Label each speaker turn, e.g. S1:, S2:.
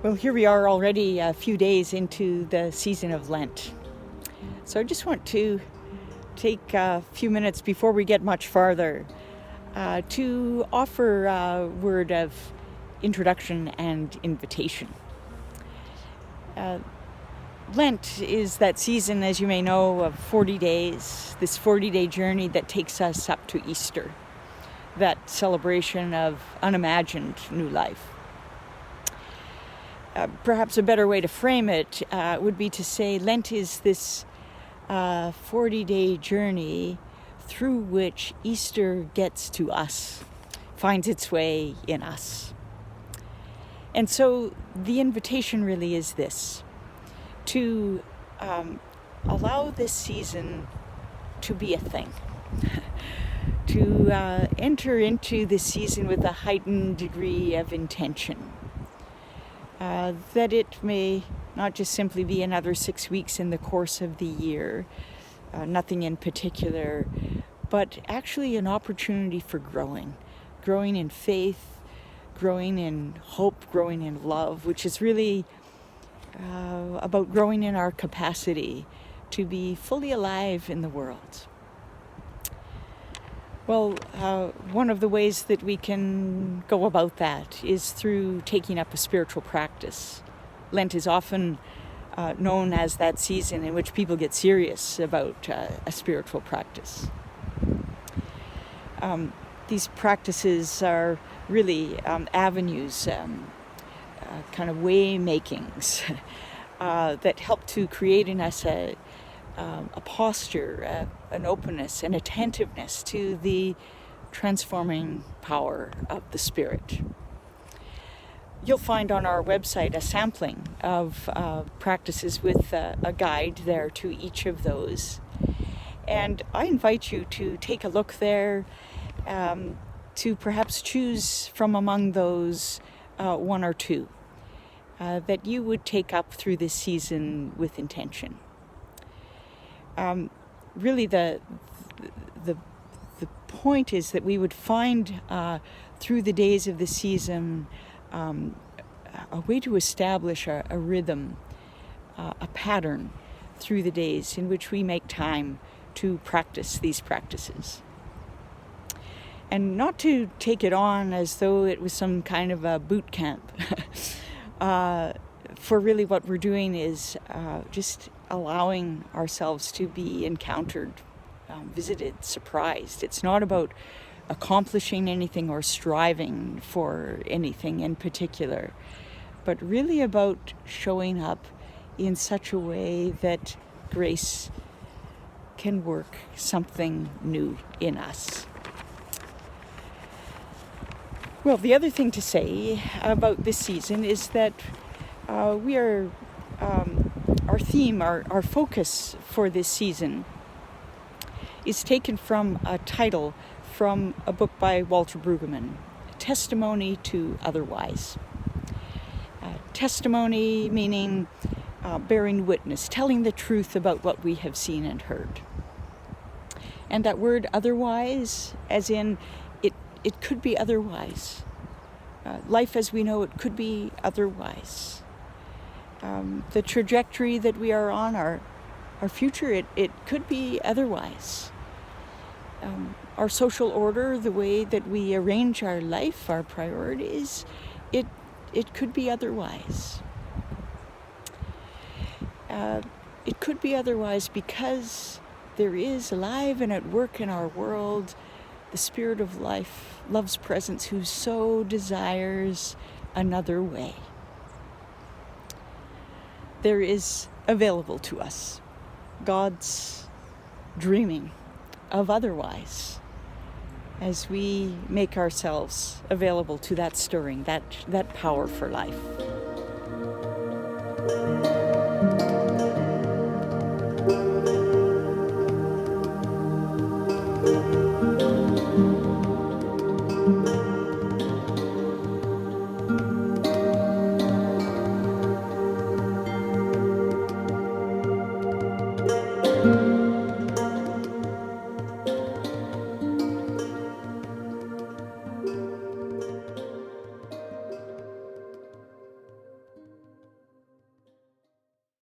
S1: Well, here we are already a few days into the season of Lent. So I just want to take a few minutes before we get much farther to offer a word of introduction and invitation. Lent is that season, as you may know, of 40 days, this 40-day journey that takes us up to Easter, that celebration of unimagined new life. Perhaps a better way to frame it would be to say Lent is this 40-day journey through which Easter gets to us, finds its way in us. And so the invitation really is this, to allow this season to be a thing, to enter into this season with a heightened degree of intention. That it may not just simply be another 6 weeks in the course of the year, nothing in particular, but actually an opportunity for growing in faith, growing in hope, growing in love, which is really about growing in our capacity to be fully alive in the world. Well, one of the ways that we can go about that is through taking up a spiritual practice. Lent is often known as that season in which people get serious about a spiritual practice. These practices are really avenues, kind of way makings that help to create in us a posture, an openness, an attentiveness to the transforming power of the Spirit. You'll find on our website a sampling of practices with a guide there to each of those. And I invite you to take a look there, to perhaps choose from among those one or two that you would take up through this season with intention. Really the point is that we would find through the days of the season a way to establish a rhythm, a pattern through the days in which we make time to practice these practices. And not to take it on as though it was some kind of a boot camp. For really what we're doing is just allowing ourselves to be encountered, visited, surprised. It's not about accomplishing anything or striving for anything in particular, but really about showing up in such a way that grace can work something new in us. Well, the other thing to say about this season is that we are, our theme, our focus for this season is taken from a title from a book by Walter Brueggemann, Testimony to Otherwise. Testimony meaning bearing witness, telling the truth about what we have seen and heard. And that word otherwise, as in it could be otherwise. Life as we know it could be otherwise. The trajectory that we are on, our future, it could be otherwise. Our social order, the way that we arrange our life, our priorities, it could be otherwise. It could be otherwise because there is alive and at work in our world the Spirit of life, love's presence, who so desires another way. There is available to us God's dreaming of otherwise as we make ourselves available to that stirring, that power for life.